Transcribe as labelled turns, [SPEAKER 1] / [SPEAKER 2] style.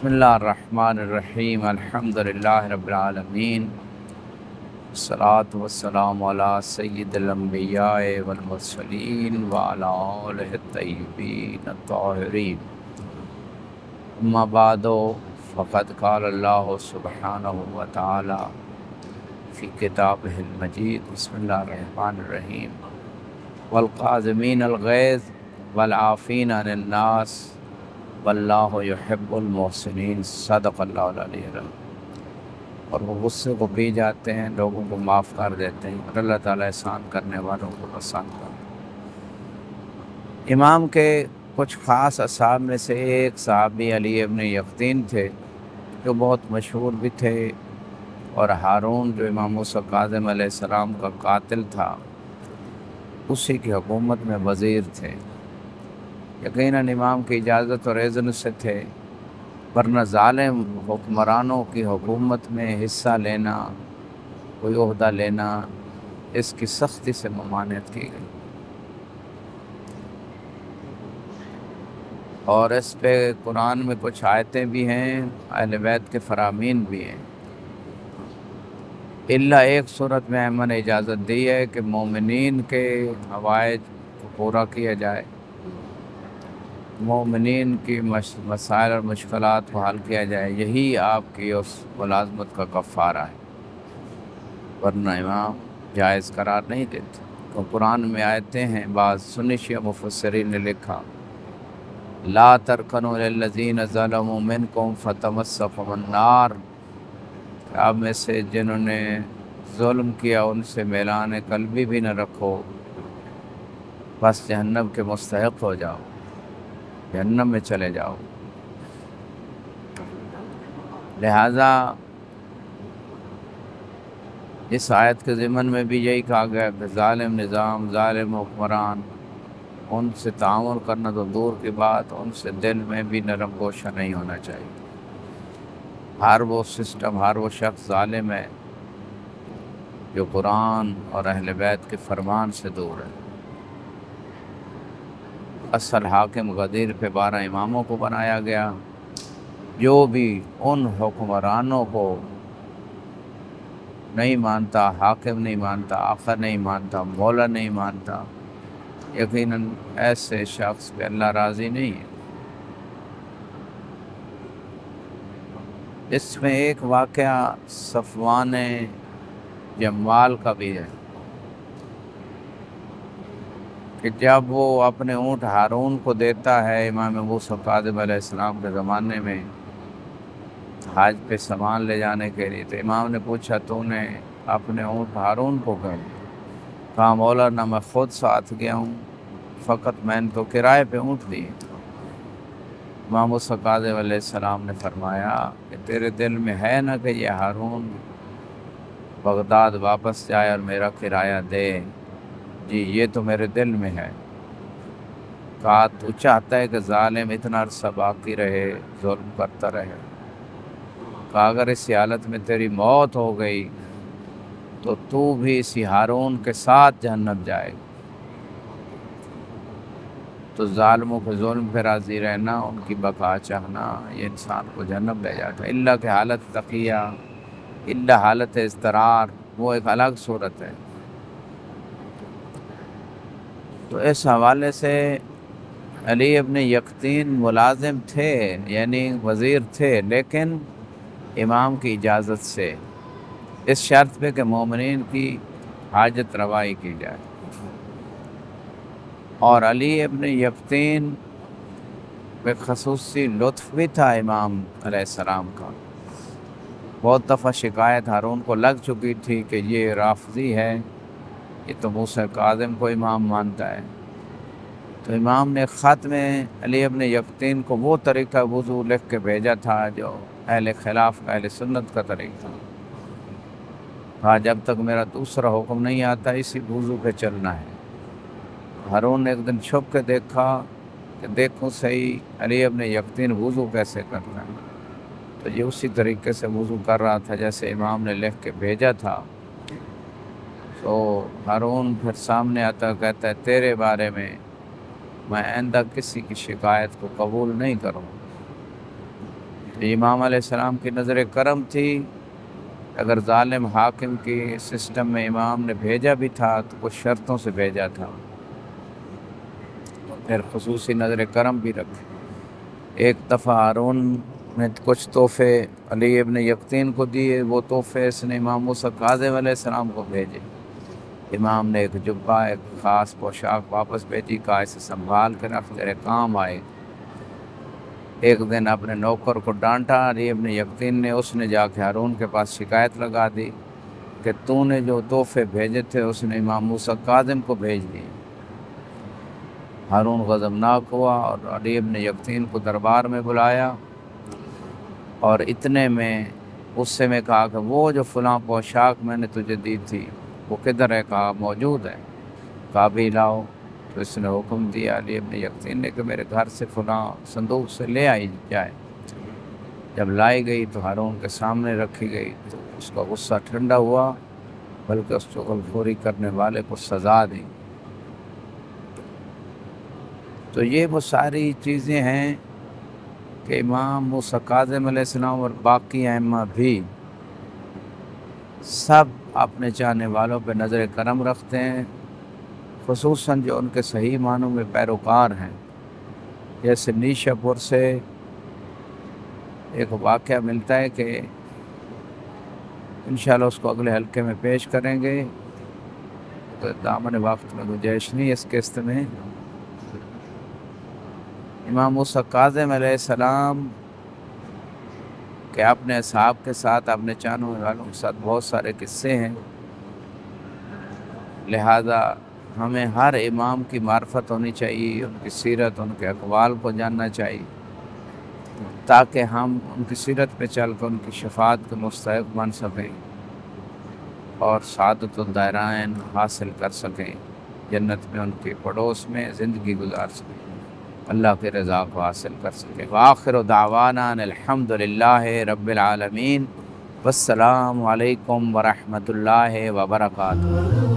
[SPEAKER 1] بسم اللہ الرحمن الرحیم الحمدللہ رب العالمین والصلاة والسلام علی سید الانبیاء والمرسلین وعلی آلہ الطیبین الطاہرین اما بعد فقد قال اللہ سبحانہ وتعالی فی کتابہ المجید بسم اللہ الرحمن الرحیم والقاظمین الغیظ والعافین عن الناس واللہ یحب المحسنین صدق اللہ العلی العظیم۔ اور وہ غصے کو پی جاتے ہیں، لوگوں کو معاف کر دیتے ہیں، اور اللہ تعالیٰ احسان کرنے والوں کو پسند کرتے ہیں۔ امام کے کچھ خاص اصحاب میں سے ایک صحابی علی ابن یقطین تھے جو بہت مشہور بھی تھے، اور ہارون جو امام موسیٰ کاظم علیہ السلام کا قاتل تھا اسی کی حکومت میں وزیر تھے۔ یقیناً امام کی اجازت اور اذن سے تھے، ورنہ ظالم حکمرانوں کی حکومت میں حصہ لینا، کوئی عہدہ لینا، اس کی سختی سے ممانعت کی گئی، اور اس پہ قرآن میں کچھ آیتیں بھی ہیں، اہل بیت کے فرامین بھی ہیں۔ اللہ ایک صورت میں احمد نے اجازت دی ہے کہ مومنین کے حوائج کو پورا کیا جائے، مومنین کی مسائل اور مشکلات کو حل کیا جائے، یہی آپ کی اس ملازمت کا کفارہ ہے، ورنہ امام جائز قرار نہیں دیتے۔ تو قرآن میں آیتیں ہیں، بعض سنی شیعہ مفسرین نے لکھا لا ترکنوا للذین ظلموا منکم فتمسکم النار، آپ میں سے جنہوں نے ظلم کیا ان سے میلان قلبی بھی نہ رکھو، بس جہنم کے مستحق ہو جاؤ، جہنم میں چلے جاؤ۔ لہٰذا اس آیت کے ضمن میں بھی یہی کہا گیا کہ ظالم نظام، ظالم حکمران، ان سے تعاون کرنا تو دور کی بات، ان سے دل میں بھی نرم گوشہ نہیں ہونا چاہیے۔ ہر وہ سسٹم، ہر وہ شخص ظالم ہے جو قرآن اور اہل بیت کے فرمان سے دور ہے۔ اصل حاکم غدیر پہ 12 اماموں کو بنایا گیا، جو بھی ان حکمرانوں کو نہیں مانتا، حاکم نہیں مانتا، آقا نہیں مانتا، مولا نہیں مانتا، یقیناً ایسے شخص پہ اللہ راضی نہیں ہے۔ اس میں ایک واقعہ صفوان جمال کا بھی ہے کہ جب وہ اپنے اونٹ ہارون کو دیتا ہے امام موسیٰ کاظم علیہ السلام کے زمانے میں حج پہ سامان لے جانے کے لیے، تو امام نے پوچھا تو نے اپنے اونٹ ہارون کو کہا مولا نہ میں خود ساتھ گیا ہوں، فقط میں نے تو کرائے پہ اونٹ دی۔ امام موسیٰ کاظم علیہ السلام نے فرمایا کہ تیرے دل میں ہے نا کہ یہ ہارون بغداد واپس جائے اور میرا کرایہ دے؟ جی یہ تو میرے دل میں ہے۔ کہا تو چاہتا ہے کہ ظالم اتنا عرصہ باقی رہے، ظلم کرتا رہے؟ کہا اگر اسی حالت میں تیری موت ہو گئی تو بھی اسی ہارون کے ساتھ جہنم جائے گا۔ تو ظالموں کے ظلم پہ راضی رہنا، ان کی بقا چاہنا، یہ انسان کو جہنم لے جاتا ہے۔ اللہ کہ حالت تقیہ، اللہ حالت اضطرار، وہ ایک الگ صورت ہے۔ تو اس حوالے سے علی ابن یقطین ملازم تھے، یعنی وزیر تھے، لیکن امام کی اجازت سے، اس شرط پہ کہ مومنین کی حاجت روائی کی جائے۔ اور علی ابن یقطین پہ خصوصی لطف بھی تھا امام علیہ السلام کا۔ بہت دفعہ شکایت ہارون کو لگ چکی تھی کہ یہ رافضی ہے، یہ تو موسیٰ کاظم کو امام مانتا ہے۔ تو امام نے خط میں علی ابن یقطین کو وہ طریقہ وضو لکھ کے بھیجا تھا جو اہل خلاف کا، اہل سنت کا طریقہ تھا۔ کہا جب تک میرا دوسرا حکم نہیں آتا اسی وضو پہ چلنا ہے۔ ہارون نے ایک دن چھپ کے دیکھا کہ دیکھو صحیح علی ابن یقطین وضو کیسے کرتا ہے، تو یہ اسی طریقے سے وضو کر رہا تھا جیسے امام نے لکھ کے بھیجا تھا۔ تو ہارون پھر سامنے آتا کہتا ہے تیرے بارے میں آئندہ کسی کی شکایت کو قبول نہیں کروں۔ تو امام علیہ السلام کی نظر کرم تھی، اگر ظالم حاکم کی سسٹم میں امام نے بھیجا بھی تھا تو کچھ شرطوں سے بھیجا تھا، پھر خصوصی نظر کرم بھی رکھے۔ ایک دفعہ ہارون نے کچھ تحفے علی ابن یقطین کو دیے، وہ تحفے اس نے امام موسیٰ کاظم علیہ السلام کو بھیجے۔ امام نے ایک جبہ، ایک خاص پوشاک واپس بھیجی، کہا اسے سنبھال کر رکھ، تیرے کام آئے۔ ایک دن اپنے نوکر کو ڈانٹا علی ابن یقطین نے، اس نے جا کے ہارون کے پاس شکایت لگا دی کہ تو نے جو تحفے بھیجے تھے اس نے امام موسیٰ کاظم کو بھیج دیے۔ ہارون غضبناک ہوا اور علی ابن یقطین کو دربار میں بلایا، اور اتنے میں اس سے میں کہا کہ وہ جو فلاں پوشاک میں نے تجھے دی تھی وہ کدھر ہے؟ کہا موجود ہے۔ کہا بھی لاؤ۔ تو اس نے حکم دیا علی ابن یقطین نے کہ میرے گھر سے فلاں صندوق سے لے آئی جائے۔ جب لائی گئی تو ہارون کے سامنے رکھی گئی تو اس کا غصہ ٹھنڈا ہوا، بلکہ اس چغل خوری کرنے والے کو سزا دی۔ تو یہ وہ ساری چیزیں ہیں کہ امام موسیٰ کاظم علیہ السلام اور باقی ائمہ بھی سب اپنے چاہنے والوں پہ نظر کرم رکھتے ہیں، خصوصاً جو ان کے صحیح معنوں میں پیروکار ہیں۔ جیسے نیشا پور سے ایک واقعہ ملتا ہے کہ انشاءاللہ اس کو اگلے حلقے میں پیش کریں گے، تو دامن وقت میں گنجائش نہیں اس قسط میں۔ امام موسیٰ کاظم علیہ السلام کہ اپنے اصحاب کے ساتھ، اپنے چاہنے والوں کے ساتھ بہت سارے قصے ہیں، لہذا ہمیں ہر امام کی معرفت ہونی چاہیے، ان کی سیرت، ان کے اقوال کو جاننا چاہیے، تاکہ ہم ان کی سیرت پہ چل کر ان کی شفاعت کے مستحق بن سکیں اور سعادت الدارین حاصل کر سکیں، جنت میں ان کے پڑوس میں زندگی گزار سکیں، اللہ کے رضا کو حاصل کر سکیں۔ وآخر دعوانا الحمدللہ رب العالمین، والسلام علیکم ورحمۃ اللہ وبرکاتہ۔